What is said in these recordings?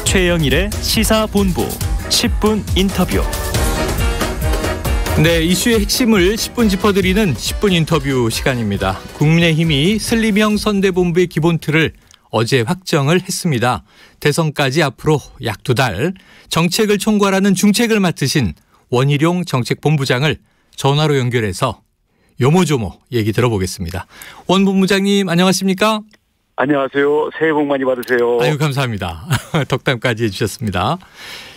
최영일의 시사본부 10분 인터뷰. 네, 이슈의 핵심을 10분 짚어드리는 10분 인터뷰 시간입니다. 국민의힘이 슬림형 선대본부의 기본 틀을 어제 확정을 했습니다. 대선까지 앞으로 약 2달 정책을 총괄하는 중책을 맡으신 원희룡 정책본부장을 전화로 연결해서 요모조모 얘기 들어보겠습니다. 원 본부장님 안녕하십니까? 안녕하세요. 새해 복 많이 받으세요. 아유, 감사합니다. 덕담까지 해주셨습니다.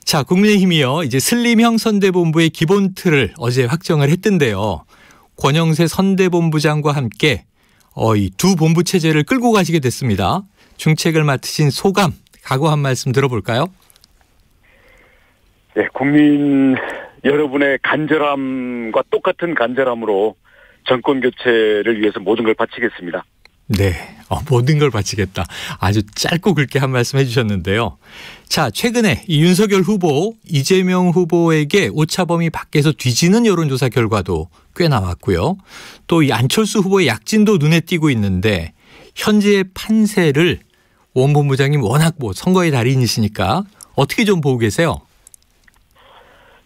자, 국민의힘이요, 이제 슬림형 선대본부의 기본 틀을 어제 확정을 했던데요. 권영세 선대본부장과 함께 이 두 본부 체제를 끌고 가시게 됐습니다. 중책을 맡으신 소감, 각오 한 말씀 들어볼까요? 네, 국민 여러분의 간절함과 똑같은 간절함으로 정권 교체를 위해서 모든 걸 바치겠습니다. 네, 모든 걸 바치겠다. 아주 짧고 굵게 한 말씀 해주셨는데요. 자, 최근에 이 윤석열 후보, 이재명 후보에게 오차범위 밖에서 뒤지는 여론조사 결과도 꽤 나왔고요. 또 이 안철수 후보의 약진도 눈에 띄고 있는데 현재의 판세를 원 본부장님 워낙 선거의 달인이시니까 어떻게 좀 보고 계세요?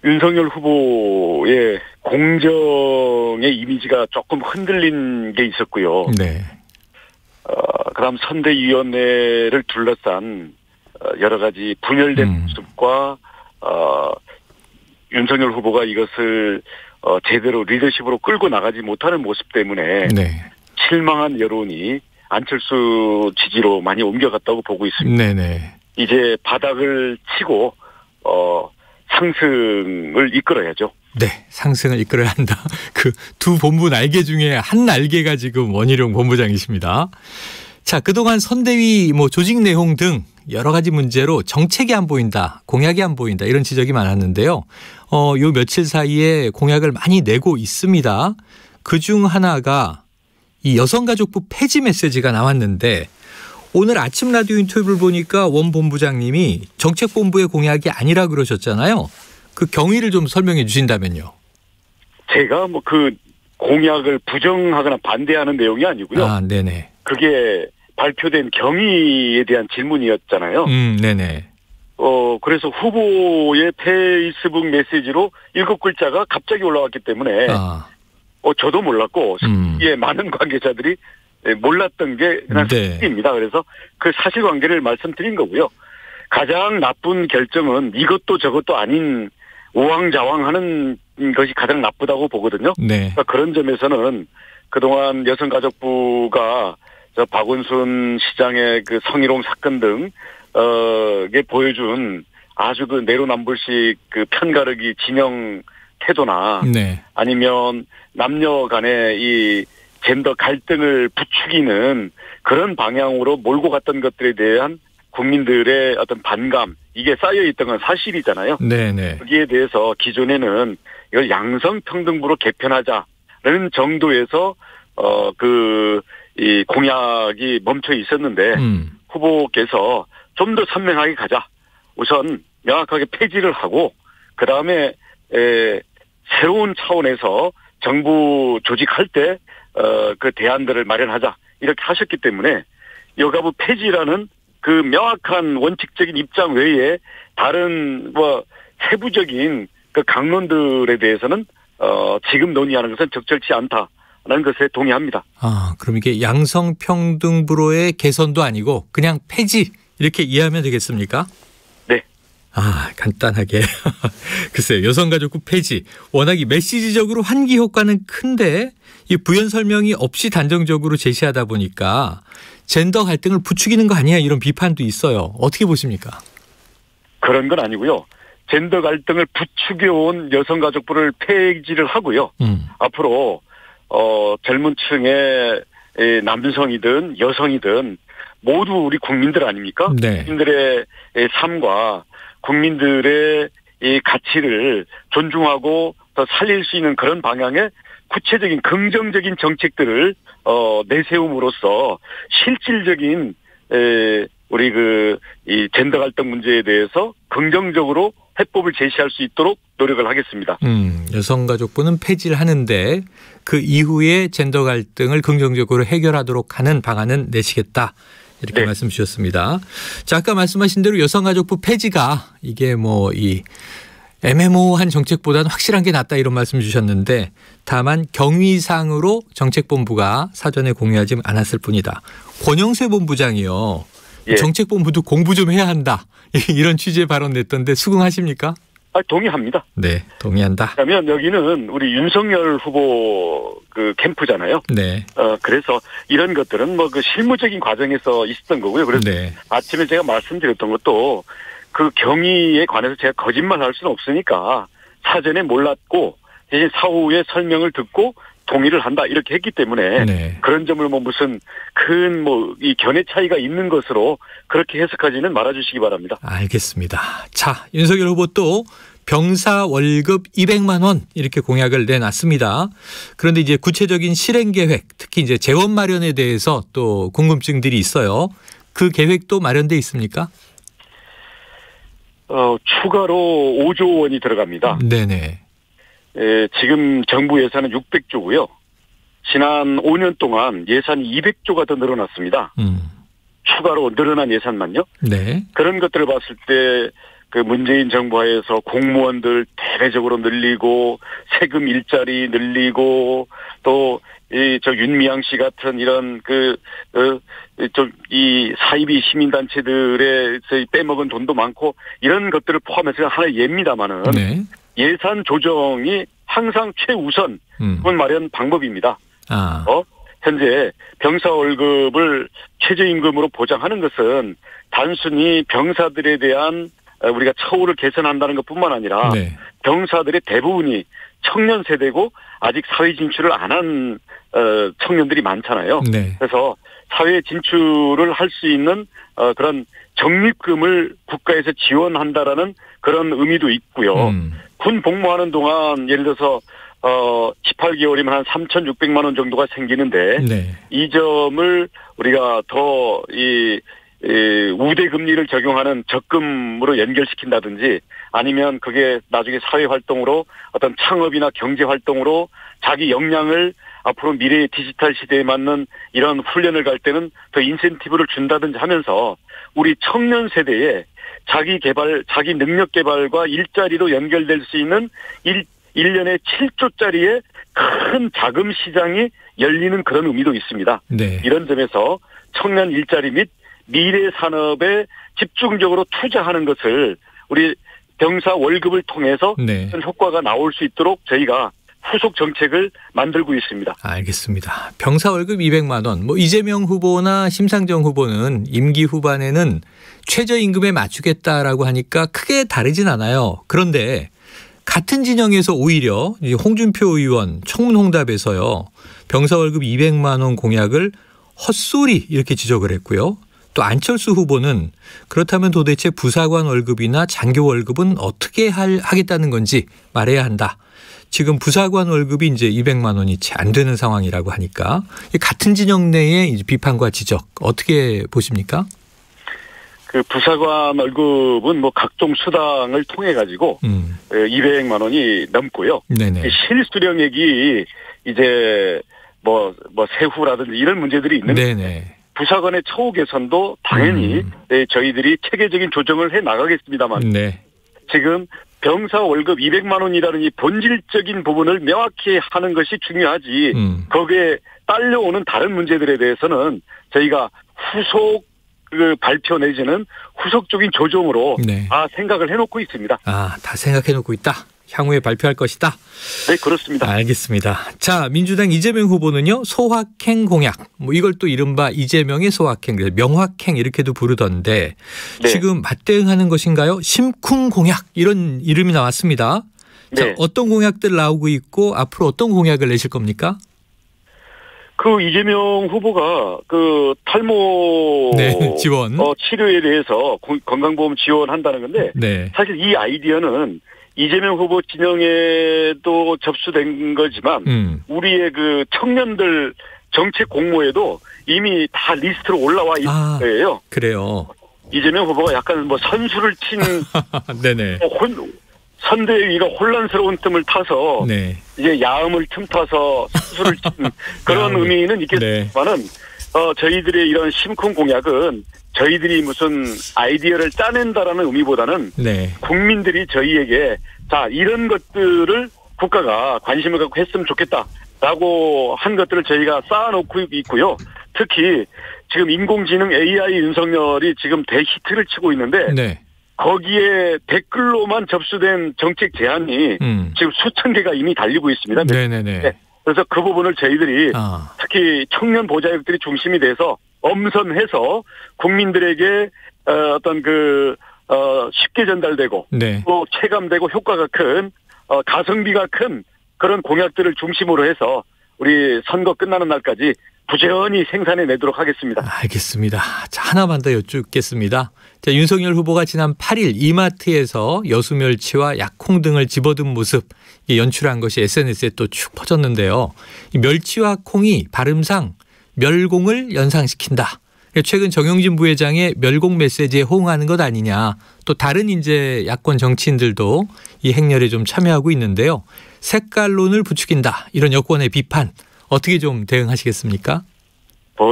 윤석열 후보의 공정의 이미지가 조금 흔들린 게 있었고요. 네. 그다음 선대위원회를 둘러싼 여러 가지 분열된 모습과 윤석열 후보가 이것을 제대로 리더십으로 끌고 나가지 못하는 모습 때문에 네. 실망한 여론이 안철수 지지로 많이 옮겨갔다고 보고 있습니다. 네네. 이제 바닥을 치고 상승을 이끌어야죠. 네, 상승을 이끌어야 한다. 그 두 본부 날개 중에 한 날개가 지금 원희룡 본부장이십니다. 자, 그동안 선대위 조직 내용 등 여러 가지 문제로 정책이 안 보인다, 공약이 안 보인다 이런 지적이 많았는데요. 요 며칠 사이에 공약을 많이 내고 있습니다. 그중 하나가 이 여성가족부 폐지 메시지가 나왔는데 오늘 아침 라디오 인터뷰를 보니까 원 본부장님이 정책본부의 공약이 아니라 그러셨잖아요. 그 경위를 좀 설명해 주신다면요. 제가 그 공약을 부정하거나 반대하는 내용이 아니고요. 아, 네네. 그게 발표된 경위에 대한 질문이었잖아요. 네네. 그래서 후보의 페이스북 메시지로 7글자가 갑자기 올라왔기 때문에 저도 몰랐고 많은 관계자들이 몰랐던 게 그냥 사실입니다. 그래서 그 사실관계를 말씀드린 거고요. 가장 나쁜 결정은 이것도 저것도 아닌 우왕좌왕하는 것이 가장 나쁘다고 보거든요. 네. 그러니까 그런 점에서는 그동안 여성가족부가 박원순 시장의 그 성희롱 사건 등에 보여준 아주 그 내로남불식 그 편가르기 진영 태도나 네. 아니면 남녀 간의 이 젠더 갈등을 부추기는 그런 방향으로 몰고 갔던 것들에 대한 국민들의 어떤 반감, 이게 쌓여있던 건 사실이잖아요. 네네. 거기에 대해서 기존에는 이걸 양성평등부로 개편하자는 정도에서 이 공약이 멈춰 있었는데 후보께서 좀 더 선명하게 가자. 우선 명확하게 폐지를 하고 그 다음에 새로운 차원에서 정부 조직할 때 그 대안들을 마련하자 이렇게 하셨기 때문에 여가부 폐지라는 그 명확한 원칙적인 입장 외에 다른 세부적인 그 강론들에 대해서는 지금 논의하는 것은 적절치 않다라는 것에 동의합니다. 아, 그럼 이게 양성평등부로의 개선도 아니고 그냥 폐지 이렇게 이해하면 되겠습니까? 네. 아, 간단하게. 글쎄요, 여성가족부 폐지. 워낙 이 메시지적으로 환기 효과는 큰데 이 부연 설명이 없이 단정적으로 제시하다 보니까 젠더 갈등을 부추기는 거 아니야 이런 비판도 있어요. 어떻게 보십니까? 그런 건 아니고요. 젠더 갈등을 부추겨온 여성가족부를 폐지를 하고요. 앞으로 젊은 층의 남성이든 여성이든 모두 우리 국민들 아닙니까? 네. 국민들의 삶과 국민들의 이 가치를 존중하고 더 살릴 수 있는 그런 방향의 구체적인 긍정적인 정책들을 내세움으로써 실질적인 우리 이 젠더 갈등 문제에 대해서 긍정적으로 해법을 제시할 수 있도록 노력을 하겠습니다. 여성가족부는 폐지를 하는데 그 이후에 젠더 갈등을 긍정적으로 해결하도록 하는 방안은 내시겠다. 이렇게 말씀 주셨습니다. 자, 아까 말씀하신 대로 여성가족부 폐지가 이게 뭐 이 애매모호한 정책보다는 확실한 게 낫다 이런 말씀 주셨는데 다만 경위상으로 정책본부가 사전에 공유하지 않았을 뿐이다. 권영세 본부장이요. 예. 정책본부도 공부 좀 해야 한다. 이런 취지의 발언 냈던데 수긍하십니까? 동의합니다. 네, 동의한다. 그러면 여기는 우리 윤석열 후보 그 캠프잖아요. 네. 그래서 이런 것들은 뭐 그 실무적인 과정에서 있었던 거고요. 그래서 네. 아침에 제가 말씀드렸던 것도 그 경위에 관해서 제가 거짓말할 수는 없으니까 사전에 몰랐고 대신 사후에 설명을 듣고 동의를 한다 이렇게 했기 때문에 네. 그런 점을 뭐 무슨 큰 뭐 이 견해 차이가 있는 것으로 그렇게 해석하지는 말아주시기 바랍니다. 알겠습니다. 자, 윤석열 후보 또 병사 월급 200만 원 이렇게 공약을 내놨습니다. 그런데 이제 구체적인 실행 계획, 특히 이제 재원 마련에 대해서 또 궁금증들이 있어요. 그 계획도 마련돼 있습니까? 추가로 5조 원이 들어갑니다. 네네. 지금 정부 예산은 600조고요. 지난 5년 동안 예산이 200조가 더 늘어났습니다. 추가로 늘어난 예산만요. 네. 그런 것들을 봤을 때 그 문재인 정부 하에서 공무원들 대대적으로 늘리고 세금 일자리 늘리고 또 저 윤미향 씨 같은 이런 이 사이비 시민단체들에서 빼먹은 돈도 많고 이런 것들을 포함해서 하나의 예입니다만은 네. 예산 조정이 항상 최우선 마련 방법입니다. 현재 병사 월급을 최저임금으로 보장하는 것은 단순히 병사들에 대한 우리가 처우를 개선한다는 것뿐만 아니라 네. 병사들의 대부분이 청년 세대고 아직 사회 진출을 안 한 청년들이 많잖아요. 네. 그래서 사회 진출을 할 수 있는 그런 적립금을 국가에서 지원한다라는 그런 의미도 있고요. 군 복무하는 동안 예를 들어서 18개월이면 한 3,600만 원 정도가 생기는데 네. 이 점을 우리가 더 우대 금리를 적용하는 적금으로 연결시킨다든지 아니면 그게 나중에 사회 활동으로 어떤 창업이나 경제 활동으로 자기 역량을 앞으로 미래의 디지털 시대에 맞는 이런 훈련을 갈 때는 더 인센티브를 준다든지 하면서 우리 청년 세대에 자기 개발, 자기 능력 개발과 일자리로 연결될 수 있는 1년에 7조짜리의 큰 자금 시장이 열리는 그런 의미도 있습니다. 네. 이런 점에서 청년 일자리 및 미래 산업에 집중적으로 투자하는 것을 우리 병사 월급을 통해서 네. 효과가 나올 수 있도록 저희가 후속 정책을 만들고 있습니다. 알겠습니다. 병사 월급 200만 원. 뭐 이재명 후보나 심상정 후보는 임기 후반에는 최저임금에 맞추겠다라고 하니까 크게 다르진 않아요. 그런데 같은 진영에서 오히려 홍준표 의원 청문홍답에서요. 병사 월급 200만 원 공약을 헛소리 이렇게 지적을 했고요. 또 안철수 후보는 그렇다면 도대체 부사관 월급이나 장교 월급은 어떻게 하겠다는 건지 말해야 한다. 지금 부사관 월급이 이제 200만 원이 채 안 되는 상황이라고 하니까 같은 진영 내의 비판과 지적 어떻게 보십니까? 그 부사관 월급은 뭐 각종 수당을 통해 가지고 200만 원이 넘고요. 네네. 실수령액이 이제 뭐 세후라든지 이런 문제들이 있는데 네네. 부사관의 처우 개선도 당연히 저희들이 체계적인 조정을 해 나가겠습니다만 네. 지금 병사 월급 200만 원이라는 이 본질적인 부분을 명확히 하는 것이 중요하지 거기에 딸려오는 다른 문제들에 대해서는 저희가 후속 발표 내지는 후속적인 조정으로 네. 다 생각을 해놓고 있습니다. 다 생각해놓고 있다. 향후에 발표할 것이다. 네, 그렇습니다. 알겠습니다. 자, 민주당 이재명 후보는요. 소확행 공약. 뭐 이걸 또 이른바 이재명의 소확행, 명확행 이렇게도 부르던데 네. 지금 맞대응하는 것인가요? 심쿵 공약 이런 이름이 나왔습니다. 자, 네. 어떤 공약들 나오고 있고 앞으로 어떤 공약을 내실 겁니까? 그 이재명 후보가 그 탈모 네, 지원 치료에 대해서 건강보험 지원한다는 건데 네. 사실 이 아이디어는 이재명 후보 진영에도 접수된 거지만 우리의 그 청년들 정책 공모에도 이미 다 리스트로 올라와 있는 거예요. 그래요. 이재명 후보가 약간 뭐 선수를 친 네네. 선대위가 혼란스러운 틈을 타서 네. 이제 야음을 틈타서 선수를 친 그런 의미는 있겠지만은 네. 저희들의 이런 심쿵 공약은 저희들이 무슨 아이디어를 짜낸다라는 의미보다는 네. 국민들이 저희에게 자 이런 것들을 국가가 관심을 갖고 했으면 좋겠다라고 한 것들을 저희가 쌓아놓고 있고요. 특히 지금 인공지능 AI 윤석열이 지금 대히트를 치고 있는데 네. 거기에 댓글로만 접수된 정책 제안이 지금 수천 개가 이미 달리고 있습니다. 네네네. 네. 그래서 그 부분을 저희들이 특히 청년 보좌역들이 중심이 돼서 엄선해서 국민들에게 어떤 쉽게 전달되고 네. 또 체감되고 효과가 큰 가성비가 큰 그런 공약들을 중심으로 해서 우리 선거 끝나는 날까지 부지런히 생산해 내도록 하겠습니다. 알겠습니다. 자, 하나만 더 여쭙겠습니다. 자, 윤석열 후보가 지난 8일 이마트에서 여수멸치와 약콩 등을 집어든 모습 연출한 것이 SNS에 또 축 퍼졌는데요. 이 멸치와 콩이 발음상 멸공을 연상시킨다. 최근 정영진 부회장의 멸공 메시지에 호응하는 것 아니냐. 또 다른 이제 야권 정치인들도 이 행렬에 좀 참여하고 있는데요. 색깔론을 부추긴다. 이런 여권의 비판. 어떻게 좀 대응하시겠습니까?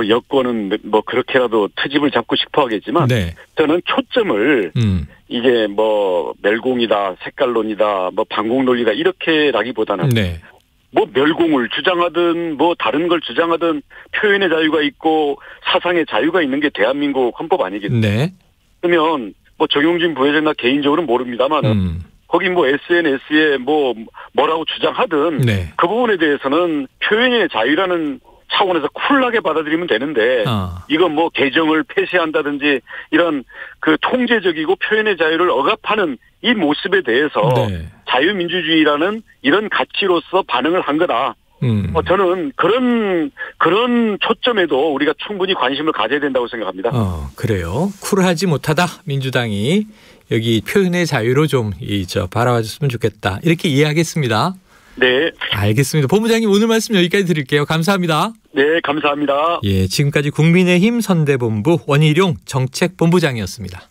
여권은 그렇게라도 트집을 잡고 싶어 하겠지만 네. 저는 초점을 이게 멸공이다, 색깔론이다, 반공 논리다 이렇게라기보다는 네. 멸공을 주장하든 다른 걸 주장하든 표현의 자유가 있고 사상의 자유가 있는 게 대한민국 헌법 아니겠습니까? 네. 그러면 정용진 부회장나 개인적으로는 모릅니다만은 거기 SNS에 뭐라고 주장하든 네. 그 부분에 대해서는 표현의 자유라는 차원에서 쿨하게 받아들이면 되는데 이건 개정을 폐쇄한다든지 이런 통제적이고 표현의 자유를 억압하는 이 모습에 대해서 네. 자유민주주의라는 이런 가치로서 반응을 한 거다. 저는 그런 초점에도 우리가 충분히 관심을 가져야 된다고 생각합니다. 그래요. 쿨하지 못하다 민주당이 여기 표현의 자유로 좀 바라봐 줬으면 좋겠다. 이렇게 이해하겠습니다. 네. 알겠습니다. 본부장님 오늘 말씀 여기까지 드릴게요. 감사합니다. 네, 감사합니다. 예, 지금까지 국민의힘 선대본부 원희룡 정책본부장이었습니다.